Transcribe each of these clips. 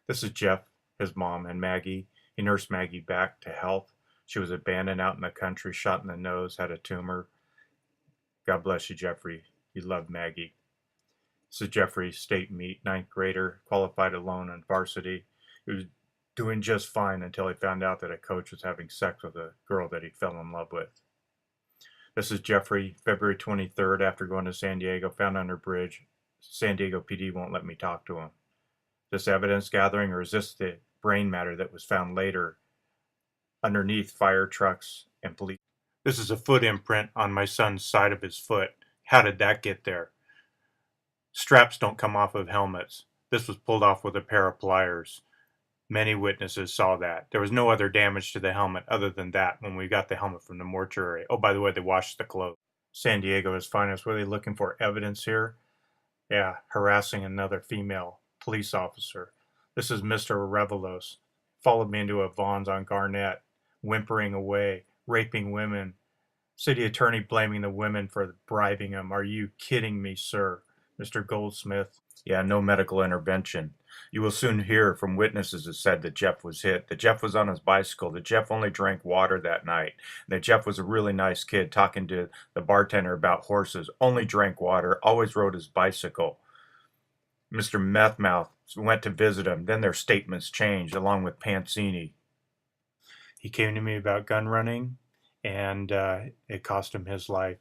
This is Jeff, his mom, and Maggie. He nursed Maggie back to health. She was abandoned out in the country, shot in the nose, had a tumor. God bless you, Jeffrey. You loved Maggie. This is Jeffrey, state meet, ninth grader, qualified alone on varsity. He was doing just fine until he found out that a coach was having sex with a girl that he fell in love with. This is Jeffrey, February 23rd, after going to San Diego, found under bridge. San Diego PD won't let me talk to him. This evidence gathering, or is this the brain matter that was found later underneath fire trucks and police? This is a foot imprint on my son's side of his foot. How did that get there? Straps don't come off of helmets. This was pulled off with a pair of pliers. Many witnesses saw that. There was no other damage to the helmet other than that when we got the helmet from the mortuary. Oh, by the way, they washed the clothes. San Diego is finest. Were they looking for evidence here? Yeah, harassing another female police officer. This is Mr. Revelos. Followed me into a Vaughn's on Garnett, whimpering away, raping women. City attorney blaming the women for bribing him. Are you kidding me, sir? Mr. Goldsmith. Yeah, no medical intervention. You will soon hear from witnesses that said that Jeff was hit, that Jeff was on his bicycle, that Jeff only drank water that night, that Jeff was a really nice kid talking to the bartender about horses, only drank water, always rode his bicycle. Mr. Methmouth went to visit him. Then their statements changed, along with Pansini. He came to me about gun running, and it cost him his life.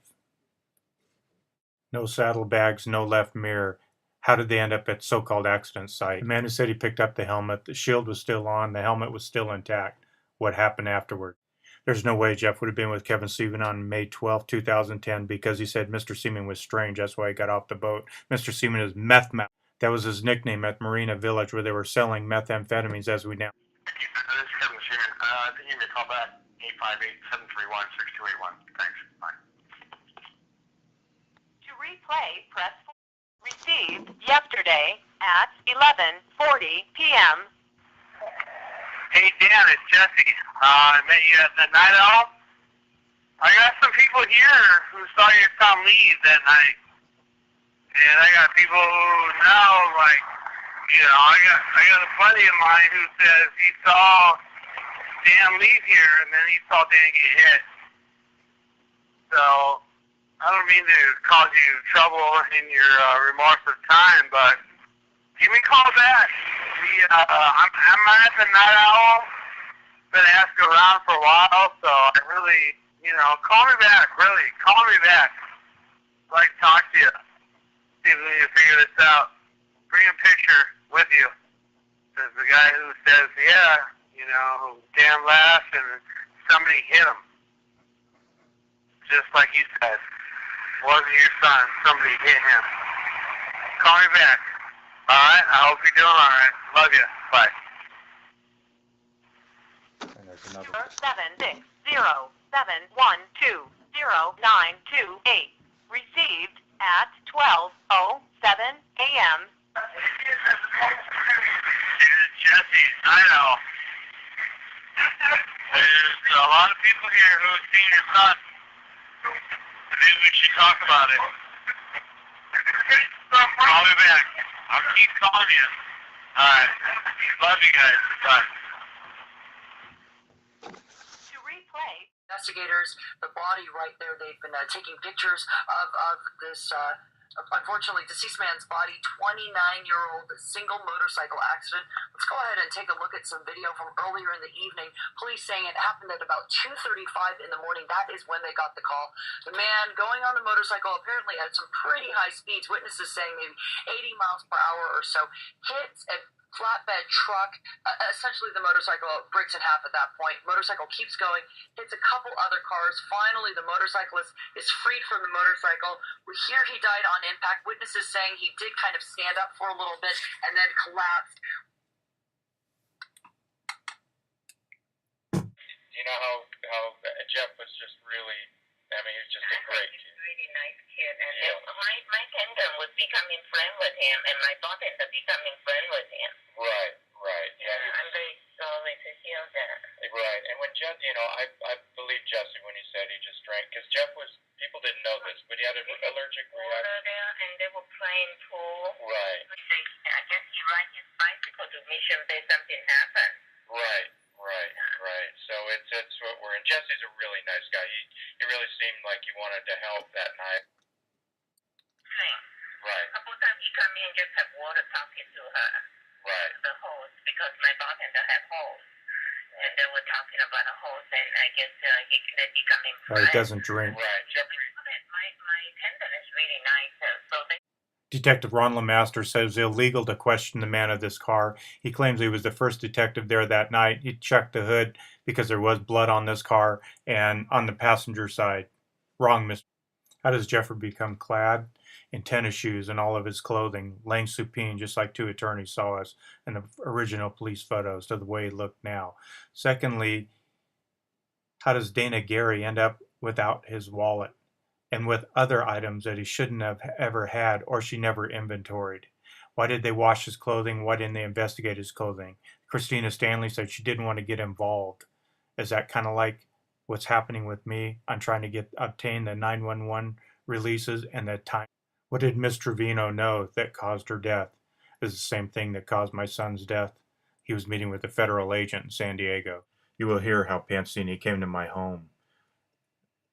No saddlebags, no left mirror. How did they end up at so-called accident site? The man who said he picked up the helmet, the shield was still on, the helmet was still intact. What happened afterward? There's no way Jeff would have been with Kevin Seaman on May 12, 2010, because he said Mr. Seaman was strange. That's why he got off the boat. Mr. Seaman is meth mouth. That was his nickname at Marina Village, where they were selling methamphetamines, as we now. This is Kevin Seaman. Give me a call back, 858-731-6281. Thanks. Bye. To replay, press 4. Received yesterday at 11:40 p.m. Hey, Dan, it's Jesse. I met you at the Night Owl. I got some people here who saw your son leave that night. And I got people who now, like, I got a buddy of mine who says he saw Dan leave here and then he saw Dan get hit. So, I don't mean to cause you trouble in your remorseless time, but give me a call back. I'm at the Night Owl. Been asking around for a while, so I really, call me back, really. Call me back. I'd like to talk to you. See if we can figure this out. Bring a picture with you. There's the guy who says, Dan laughed and somebody hit him. Just like you said. Wasn't your son. Somebody hit him. Call me back. All right? I hope you're doing all right. Love you. Bye. And there's another. 760-712-0928. Received at 12:07 a.m. Jesse, I know. There's a lot of people here who have seen your son. Maybe we should talk about it. Call me back. I'll keep calling you. Alright. Love you guys. Bye. To replay. Investigators, the body right there, they've been taking pictures of this, unfortunately, deceased man's body, 29-year-old single motorcycle accident. Let's go ahead and take a look at some video from earlier in the evening. Police saying it happened at about 2:35 in the morning. That is when they got the call. The man going on the motorcycle apparently at some pretty high speeds. Witnesses saying maybe 80 miles per hour or so. Hits a flatbed truck. Essentially, the motorcycle breaks in half at that point. Motorcycle keeps going, hits a couple other cars. Finally, the motorcyclist is freed from the motorcycle. We hear he died on impact. Witnesses saying he did kind of stand up for a little bit and then collapsed. You know how Jeff was just really, he was just a great kid. Really nice kid, and my tandem was becoming friend with him, and my daughter ended up becoming friend with him. Right. Yeah, I'm very sorry to hear that. Right, and when Jeff, I believe Jesse when he said he just drank, because Jeff people didn't know this, but he had an allergic reaction. There, and they were playing pool. Right. I guess he ride his bicycle to mission that something happened. Right. So it's what we're in. Jesse's a really nice guy. He really seemed like he wanted to help that night. Right. A couple times he come in just have water talking to her. Right. The hose, because my bartender had hose. And they were talking about a hose, and I guess they're becoming friends. He doesn't drink. Right. Jeffrey. My attendant is really nice, so they... Detective Ron LeMaster says it's illegal to question the man of this car. He claims he was the first detective there that night. He checked the hood because there was blood on this car and on the passenger side. Wrong, Mr. How does Jeffrey become clad in tennis shoes and all of his clothing, laying supine just like two attorneys saw us in the original police photos to the way he looked now? Secondly, how does Dana Gary end up without his wallet and with other items that he shouldn't have ever had or she never inventoried? Why did they wash his clothing? Why didn't they investigate his clothing? Christina Stanley said she didn't want to get involved. Is that kind of like what's happening with me? I'm trying to obtain the 911 releases and the time. What did Miss Trevino know that caused her death? Is the same thing that caused my son's death. He was meeting with a federal agent in San Diego. You will hear how Pansini came to my home,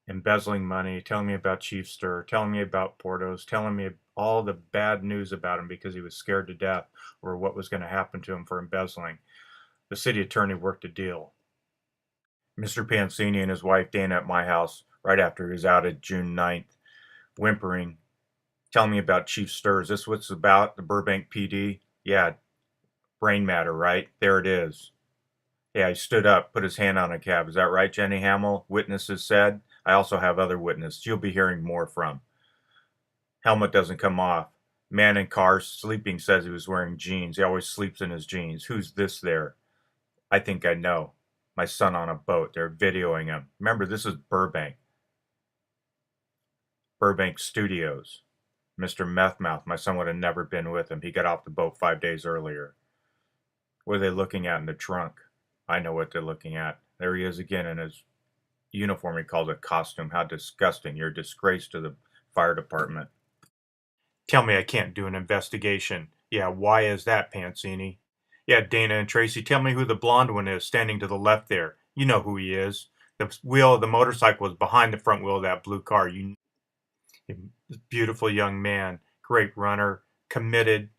embezzling money, telling me about Chief Stir, telling me about Portos, telling me all the bad news about him because he was scared to death or what was going to happen to him for embezzling. The city attorney worked a deal. Mr. Pansini and his wife Dana at my house right after he was outed June 9th, whimpering, telling me about Chief Stir. Is this what it's about, the Burbank PD? Yeah, brain matter, right? There it is. Yeah, he stood up, put his hand on a cab. Is that right, Jenny Hamill? Witnesses said. I also have other witnesses you'll be hearing more from. Helmet doesn't come off. Man in car sleeping says he was wearing jeans. He always sleeps in his jeans. Who's this there? I think I know. My son on a boat. They're videoing him. Remember, this is Burbank. Burbank Studios. Mr. Methmouth. My son would have never been with him. He got off the boat 5 days earlier. What are they looking at in the trunk? I know what they're looking at. There he is again in his uniform. He calls it costume. How disgusting. You're a disgrace to the fire department. Tell me I can't do an investigation. Yeah, why is that, Pansini? Yeah, Dana and Tracy, tell me who the blonde one is standing to the left there. You know who he is. The wheel of the motorcycle is behind the front wheel of that blue car. Beautiful young man, great runner, committed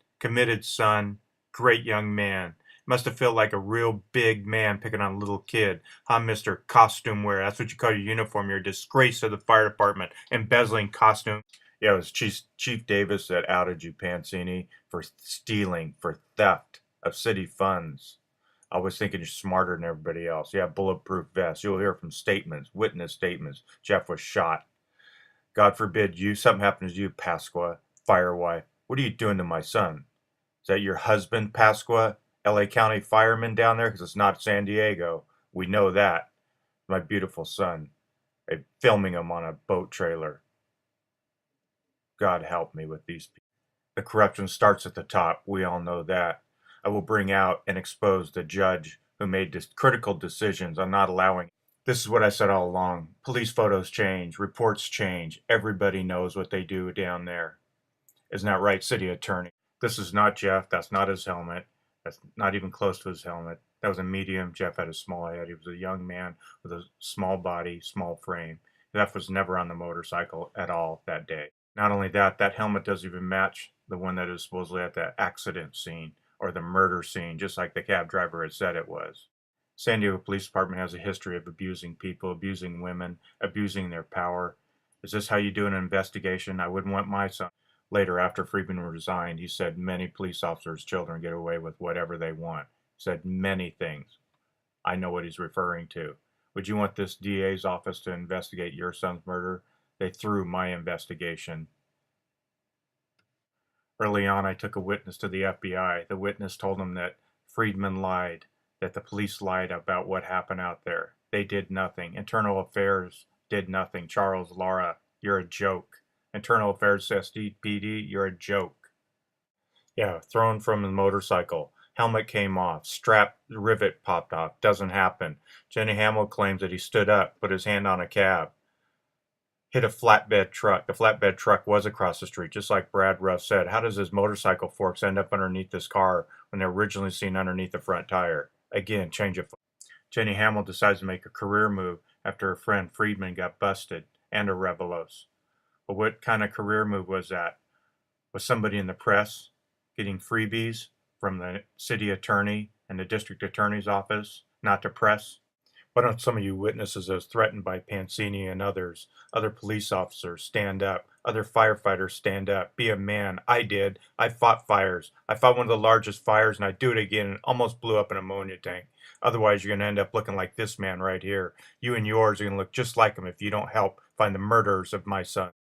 son, great young man. Must have felt like a real big man picking on a little kid. Huh, Mr. Costume Wearer? That's what you call your uniform. You're a disgrace to the fire department. Embezzling costume. Yeah, it was Chief Davis that outed you, Pansini, for stealing, for theft of city funds. I was thinking you're smarter than everybody else. You have bulletproof vests. You'll hear from statements, witness statements. Jeff was shot. God forbid something happens to you, Pasqua, fire wife. What are you doing to my son? Is that your husband, Pasqua? LA County fireman down there? Because it's not San Diego. We know that. My beautiful son. They're filming him on a boat trailer. God help me with these people. The corruption starts at the top. We all know that. I will bring out and expose the judge who made critical decisions on not allowing. This is what I said all along. Police photos change. Reports change. Everybody knows what they do down there. Isn't that right, city attorney? This is not Jeff. That's not his helmet. That's not even close to his helmet. That was a medium. Jeff had a small head. He was a young man with a small body, small frame. Jeff was never on the motorcycle at all that day. Not only that, that helmet doesn't even match the one that is supposedly at the accident scene or the murder scene, just like the cab driver had said it was. San Diego Police Department has a history of abusing people, abusing women, abusing their power. Is this how you do an investigation? I wouldn't want my son. Later, after Friedman resigned, he said many police officers' children get away with whatever they want. He said many things. I know what he's referring to. Would you want this DA's office to investigate your son's murder? They threw my investigation. Early on, I took a witness to the FBI. The witness told him that Friedman lied, that the police lied about what happened out there. They did nothing. Internal Affairs did nothing. Charles Lara, you're a joke. Internal Affairs SPD, you're a joke. Yeah, thrown from the motorcycle. Helmet came off. Strap rivet popped off. Doesn't happen. Jenny Hamill claims that he stood up, put his hand on a cab. Hit a flatbed truck. The flatbed truck was across the street, just like Brad Ruff said. How does his motorcycle forks end up underneath this car when they're originally seen underneath the front tire. Again, change of focus. Jenny Hamill decides to make a career move after her friend Friedman got busted and a Revelos. But what kind of career move was that? Was somebody in the press getting freebies from the city attorney and the district attorney's office not to press? Why don't some of you witnesses as threatened by Pansini and others, other police officers, stand up, other firefighters stand up, be a man? I did. I fought fires. I fought one of the largest fires and I'd do it again and almost blew up an ammonia tank. Otherwise, you're going to end up looking like this man right here. You and yours are going to look just like him if you don't help find the murderers of my son.